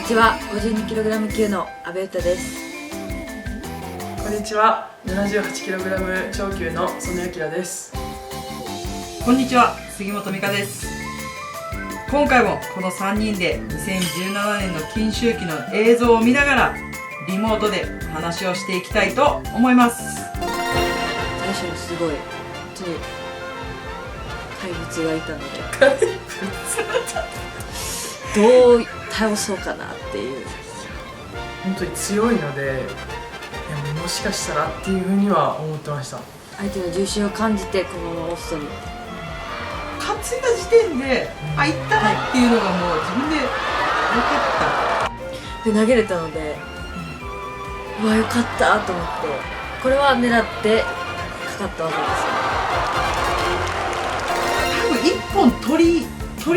ちは、52kg 級の阿部詩です。こんにちは、78kg 超級の曽根明です。こんにちは、杉本美香です。今回もこの3人で2017年の金秋期の映像を見ながらリモートで話をしていきたいと思います。最初にすごい本当に怪物がいたので怪物どう倒そうかなっていう。本当に強いので、いやもしかしたらっていうふうには思ってました。相手の重心を感じてこのままオフトに担いだ時点で、あ、いったなっていうのがもう自分で分かった。で投げれたので、うわよかったと思って、これは狙ってかかった技ですよ。多分1本取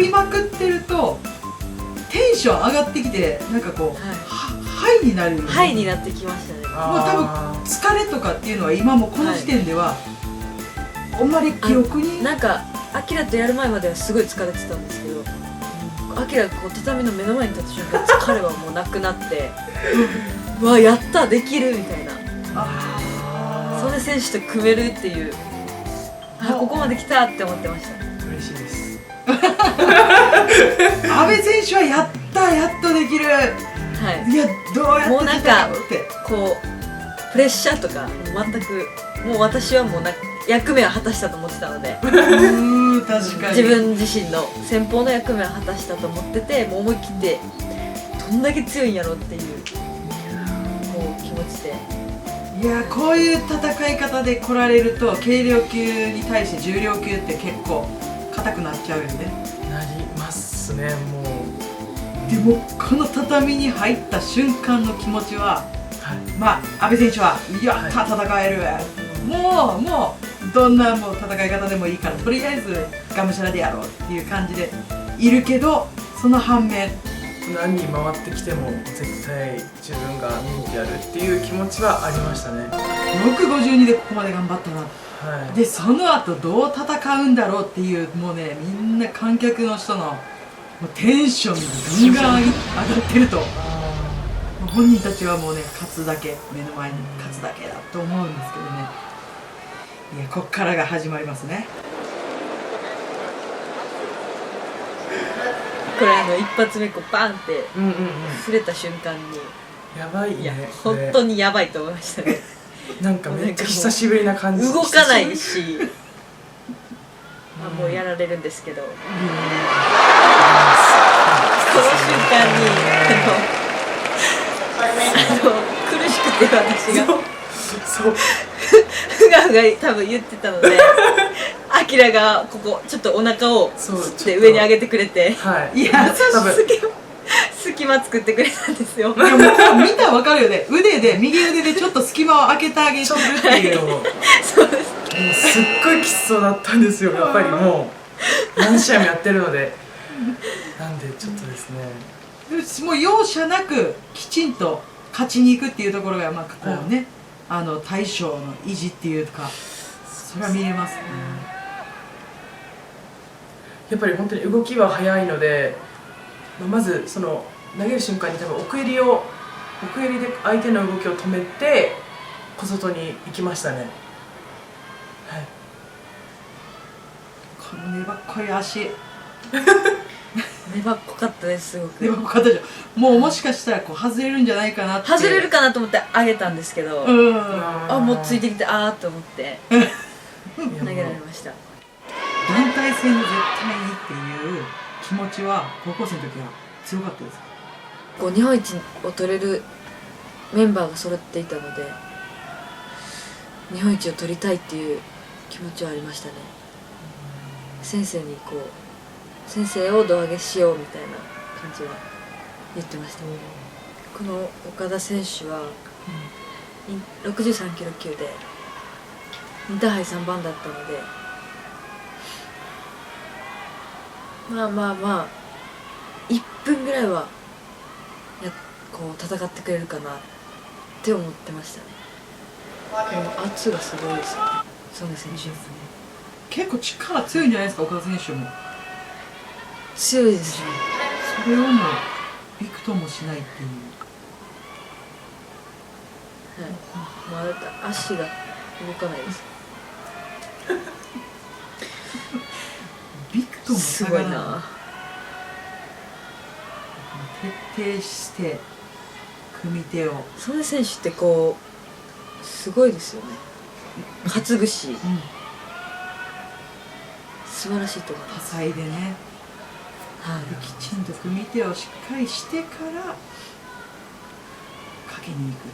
りまくってるとテンション上がってきて、なんかこう、ハイになるよね。ハイになってきましたね。もう多分疲れとかっていうのは今もこの時点では、あんまり記憶になんかアキラとやる前まではすごい疲れてたんですけど、アキラがこう畳の目の前に立った瞬間、疲れはもうなくなってうわやったできるみたいな、曽根選手と組めるっていう、ここまで来たって思ってました。嬉しいです。阿部選手はやっとできる。はい、いやどうやってもうなんかこうプレッシャーとか全く、もう私はもう役目は果たしたと思ってたので確かに自分自身の先方の役目は果たしたと思ってて、もう思い切ってどんだけ強いんやろっていうもう気持ちで。いやこういう戦い方で来られると軽量級に対して重量級って結構硬くなっちゃうよね。なりますね。もうでもこの畳に入った瞬間の気持ちは、まあ阿部選手はやった戦える、もうどんなもう戦い方でもいいからとりあえずがむしゃらでやろうっていう感じでいるけど、その反面何人回ってきても絶対自分が見てやるっていう気持ちはありましたね。652でここまで頑張ったな、でその後どう戦うんだろうっていう、もうねみんな観客の人のもうテンションがガンガン上がってると、本人たちはもうね勝つだけ、目の前に勝つだけだと思うんですけどね。いやこっからが始まりますね。これ一発目こうバンって触れた瞬間に、やばいね。いや本当にやばいと思いましたね。なんかめっちゃ久しぶりな感じ。動かないしもうやられるんですけど、この瞬間に苦しくて私がふがふが多分言ってたので、アキラがここちょっとお腹をつって上に上げてくれて、いや隙間作ってくれたんですよ。いやもう見たら分かるよね。右腕でちょっと隙間を開けてあげてるっていう。そうです。すっごいきつそうだったんですよ。やっぱりもう何試合もやってるので、なんでちょっとですね、もう容赦なくきちんと勝ちに行くっていうところがまあこうね、大将の意地っていうか、それは見れますね。やっぱり本当に動きは速いので、まずその投げる瞬間に多分奥襟で相手の動きを止めて小外に行きましたね。この粘っこい足粘っこかったです。すごく粘っこかったじゃん。もしかしたらこう外れるんじゃないかなって、外れるかなと思って上げたんですけど、もうついてきてと思って投げられました。団体戦で絶対にっていう気持ちは高校生の時は強かったですか？こう日本一を取れるメンバーが揃っていたので、日本一を取りたいっていう気持ちはありましたね。先生に先生を胴上げしようみたいな感じは言ってました。この岡田選手は63kg級でインターハイ3番だったので、まあ1分ぐらいはこう戦ってくれるかなって思ってましたね。もう圧がすごいですよね、曽根選手。結構力強いんじゃないですか、岡田選手も。強いですね。それをもびくともしないっていう。はい、まあ、足が動かないです。びくともす下がらない。ごいな。徹底して組手を。曽根選手ってこうすごいですよね。担ぐし、素晴らしいと思い多ます。彩でね、はい、きちんと組手をしっかりしてからかけに行く、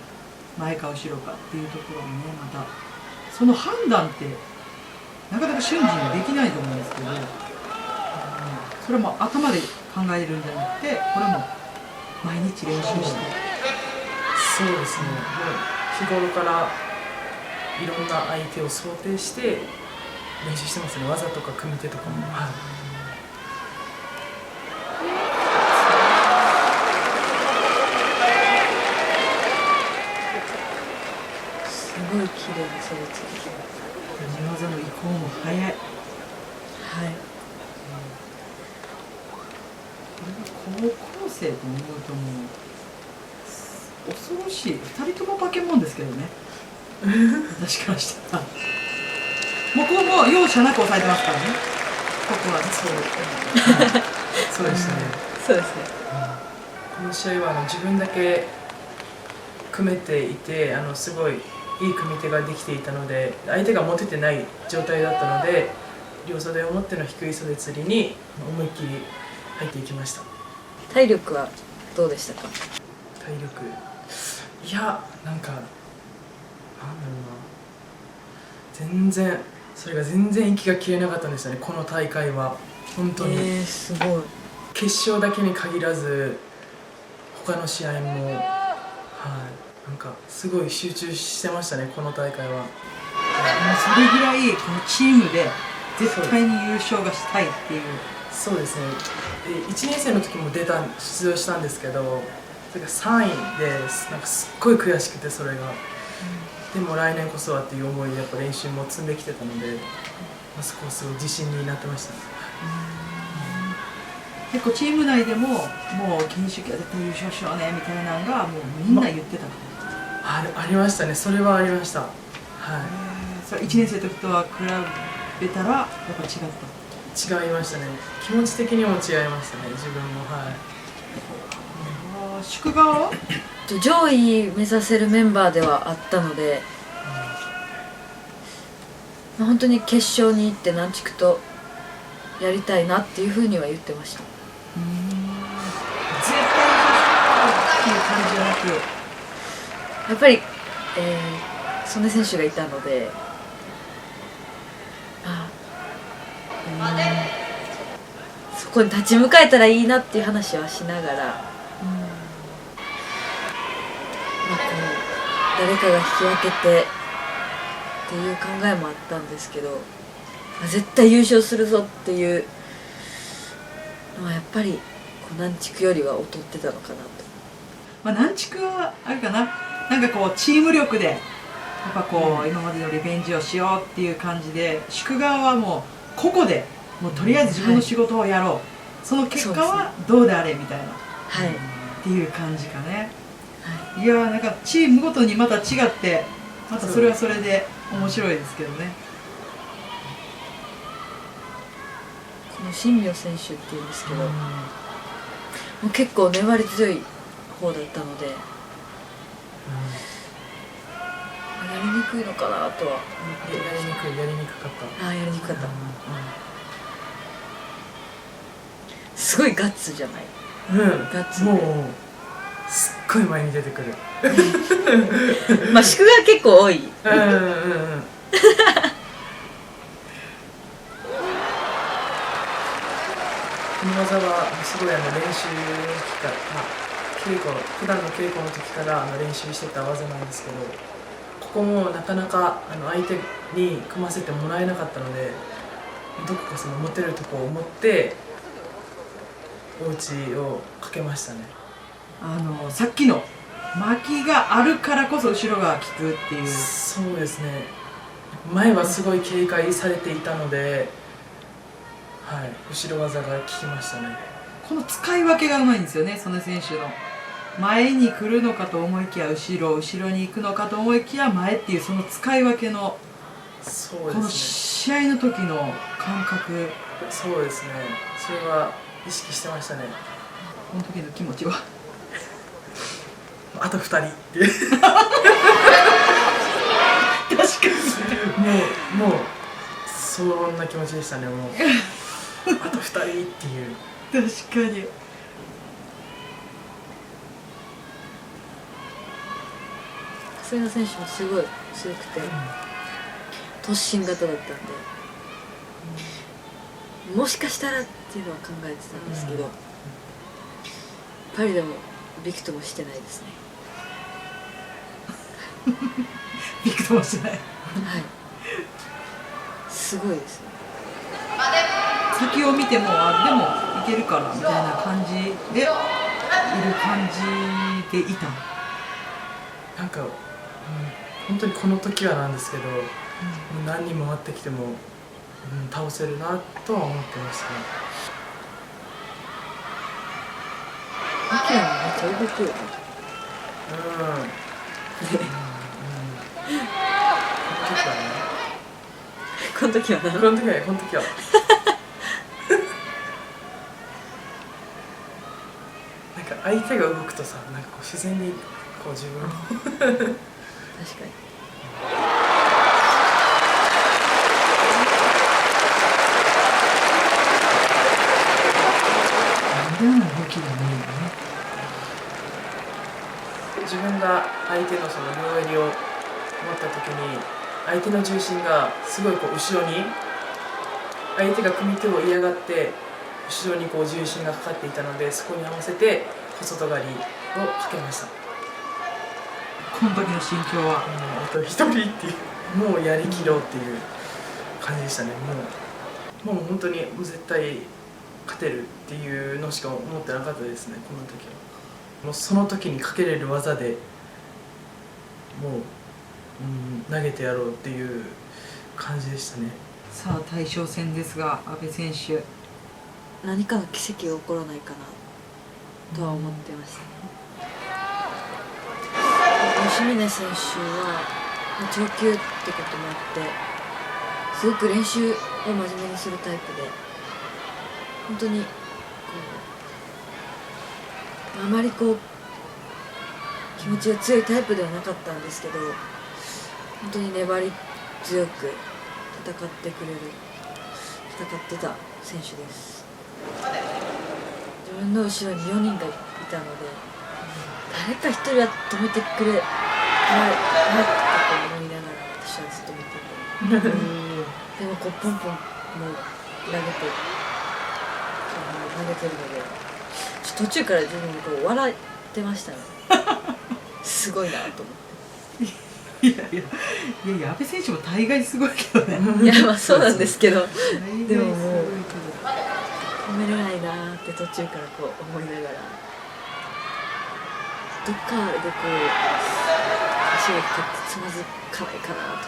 前か後ろかっていうところはね、またその判断ってなかなか瞬時にできないと思うんですけど、それも頭で考えるんじゃなくて、これも毎日練習して。そうですね、もう日頃からいろんな相手を想定して練習してますね。技とか組み手とかも、はい、すごい綺麗にそれつけてます。寝技の移行も早い。はい。はい。これが高校生と思うともう恐ろしい。2人とも化け物ですけどね。私からしたら。もうここも容赦なく抑えてますからね。ここはそうですね。そうですね。この試合は自分だけ組めていて、すごいいい組み手ができていたので、相手が持ててない状態だったので、両袖を持っての低い袖釣りに思いっきり入っていきました。体力はどうでしたか？体力、いや、なんかなんだろうな、全然それが全然息が切れなかったんですよね、この大会は。本当に、すごい。決勝だけに限らず他の試合も、はい、なんかすごい集中してましたね、この大会は。それぐらいこのチームで絶対に優勝がしたいっていう。そうですね。1年生の時も出場したんですけど、それが3位でなんかすっごい悔しくて、それが、でも来年こそはっていう思いでやっぱ練習も積んできてたので、そこはすごい自信になってました。結構チーム内でももう研修期は絶対優勝しようねみたいなのがもうみんな言ってた、ありましたね。それはありました。はい。それ1年生の時とは比べたらやっぱ違った？違いましたね。気持ち的にも違いましたね、自分も。はい。宿川は上位目指せるメンバーではあったので、本当に決勝に行って南筑とやりたいなっていうふうには言ってました。絶対っていう感じじゃなく、やっぱり、曽根選手がいたので、そこに立ち向かえたらいいなっていう話はしながら、誰かが引き分けてっていう考えもあったんですけど、絶対優勝するぞっていうのはやっぱり南筑よりは劣ってたのかなと。南筑はあれかな、なんかこうチーム力でやっぱこう今までのリベンジをしようっていう感じで、宿川はもう個々でもうとりあえず自分の仕事をやろう、はい、その結果はどうであれみたいな、はい、っていう感じかね。はい、いやーなんかチームごとにまた違ってまたそれはそれで面白いですけどね。この新明選手っていうんですけど、もう結構粘り強い方だったので、やりにくいのかなとは思ってました。やりにくかった。やりにくかった。すごいガッツじゃない。ガッツ。もうすっごい前に出てくる。まあ宿が結構多い。この技はすごい練習期間、普段の稽古の時から練習してた技なんですけど、ここもなかなか相手に組ませてもらえなかったので、どこかその持てるところを持ってお打ちをかけましたね。さっきの巻きがあるからこそ後ろが効くっていう。そうですね。前はすごい警戒されていたので、はい、後ろ技が効きましたね。この使い分けがうまいんですよね、その選手の。前に来るのかと思いきや後ろに行くのかと思いきや前っていう、その使い分けの、そうですね、この試合の時の感覚。そうですね、それは意識してましたね。この時の気持ちはあと2人っていう確かにもうそんな気持ちでしたね。もうあと2人っていう。確かに。長谷川選手もすごい強くて、突進型だったんで、もしかしたらっていうのは考えてたんですけど、パリでもビクともしてないですね。ビクともしてない。はい、すごいですね。先を見ても、あ、でもいけるからみたいな感じでいる感じでいた。なんか、本当にこの時はなんですけど、もう何人回ってきても、倒せるなとは思ってましたね。アキラもめっちゃ動くよね。この時はね。この時はなんか相手が動くとさ、なんかこう自然にこう自分を確かに。無駄な動きがないよね。自分が相手のその両襟を持った時に、相手の重心がすごいこう後ろに、相手が組み手を嫌がって後ろにこう重心がかかっていたので、そこに合わせて小外刈りをかけました。この時の心境は、あと一人っていう、もうやりきろうっていう感じでしたね。もう本当に絶対勝てるっていうのしか思ってなかったですね、この時は。もうその時にかけれる技でもう、投げてやろうっていう感じでしたね。さあ大将戦ですが、阿部選手、何かの奇跡が起こらないかなとは思ってましたね。吉峰選手は長球ってこともあって、すごく練習を真面目にするタイプで、本当にこうあまりこう気持ちが強いタイプではなかったんですけど、本当に粘り強く戦ってた選手です。自分の後ろに4人がいたので、誰か一人は止めてくれないなって思いながら私はずっと見ててでもこうポンポンもう投げてるので、途中から自分もこう笑ってましたね。すごいなと思って。いや、阿部選手も大概すごいけどね。いや、まあそうなんですけど、でももうもう止めれないなって途中からこう思いながら、どっかでこう足をつまずかないかなと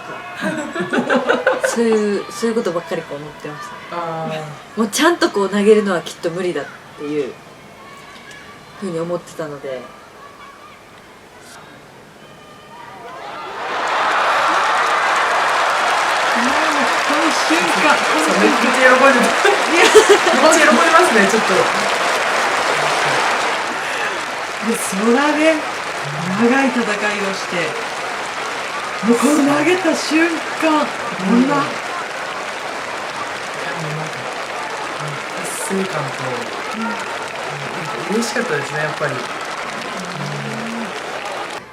かそういうことばっかりこう思ってました。もうちゃんとこう投げるのはきっと無理だっていうふうに思ってたので。瞬間、めっちゃ喜んでますね、ちょっと。で、空で長い戦いをして、もうこの投げた瞬間、どんな、なんか達成感と、嬉しかったですね、やっぱり。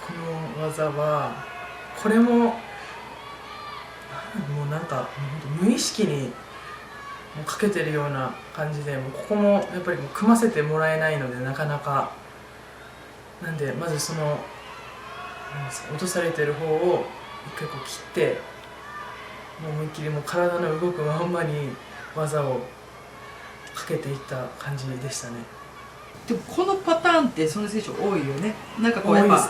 この技は、これもうなんか無意識にもうかけてるような感じで、もうここもやっぱり組ませてもらえないので、なかなかなんで、まずその落とされてる方を一回こう切って、もう思いっきりもう体の動くまんまに技をかけていった感じでしたね。でもこのパターンってその選手多いよね。なんかこうやっぱ、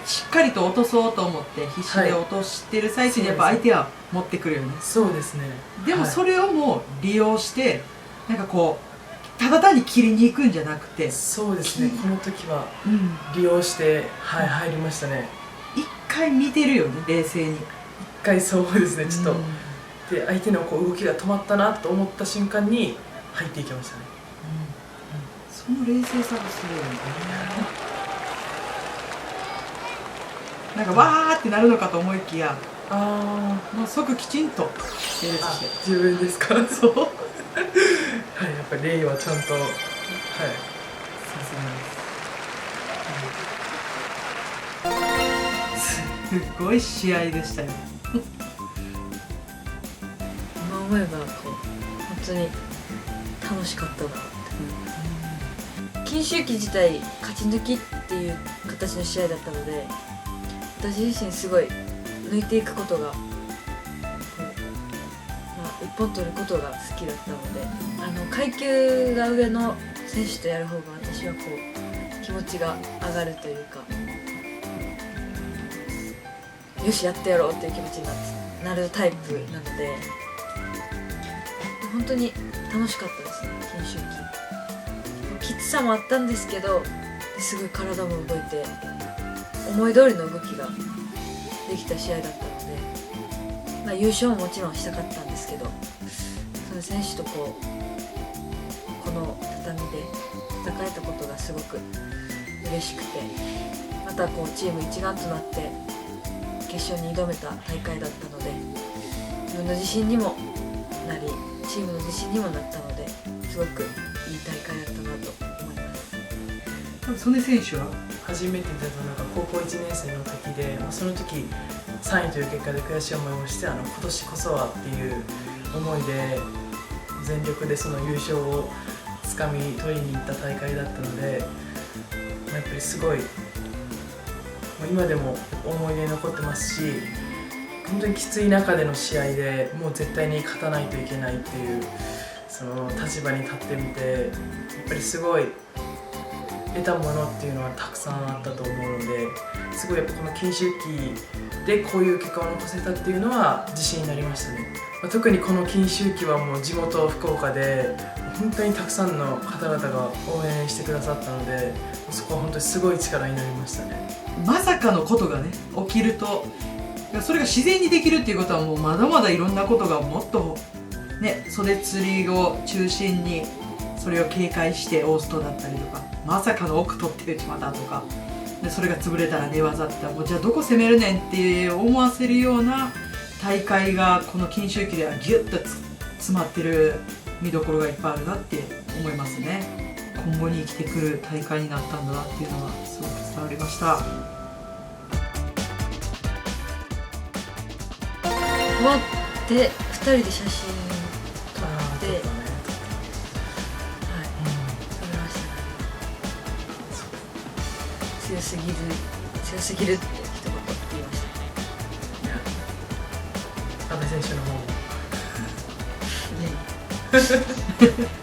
しっかりと落とそうと思って必死で落としてる最中にやっぱ相手は持ってくるよね。そうですね。でもそれをもう利用して、なんかこうただ単に切りに行くんじゃなくて、そうですね、この時はうん利用して、はい、入りましたね。一回見てるよね、冷静に。一回そうですね、ちょっと、うんで相手のこう動きが止まったなと思った瞬間に入っていきましたね。その冷静さがすごいよね。なんかわーってなるのかと思いきや、あもう即きちんと整列あ、して。自分ですか。そうはい、やっぱり礼はちゃんと、はい、さすがです。すっごい試合でしたよ。今思えばこう本当に楽しかったなって。金秋期自体勝ち抜きっていう形の試合だったので、私自身すごい抜いていくことが、一本取ることが好きだったので、階級が上の選手とやる方が私はこう気持ちが上がるというか、よしやってやろうっていう気持ちになるタイプなので、本当に楽しかったですね、金秋期。きつさもあったんですけど、すごい体も動いて思い通りの動きができた試合だったので、優勝ももちろんしたかったんですけど、その選手とこの畳で戦えたことがすごく嬉しくて、またこうチーム一丸となって決勝に挑めた大会だったので、自分の自信にもなりチームの自信にもなったので、すごくいい大会だったなと思います。曽根選手は初めて出たのが高校1年生の時で、その時3位という結果で悔しい思いをして、今年こそはっていう思いで全力でその優勝をつかみ取りに行った大会だったので、やっぱりすごい今でも思い出に残ってますし、本当にきつい中での試合でもう絶対に勝たないといけないっていうその立場に立ってみて、やっぱりすごい得たものっていうのはたくさんあったと思うので、すごいやっぱこの金秋期でこういう結果を残せたっていうのは自信になりましたね。特にこの金秋期はもう地元福岡で本当にたくさんの方々が応援してくださったので、そこは本当にすごい力になりましたね。まさかのことがね起きると、それが自然にできるっていうことは、もうまだまだいろんなことがもっとね、袖釣りを中心にそれを警戒してオーストだったりとか、まさかの奥取ってしまったとかで、それが潰れたら寝技ってもうじゃあどこ攻めるねんって思わせるような大会がこの金秋期ではギュッと詰まってる見どころがいっぱいあるなって思いますね。今後に生きてくる大会になったんだなっていうのはすごく伝わりました。終わって2人で写真撮って、はい、撮りましたね。強すぎるって一言言いました。阿部選手の方もね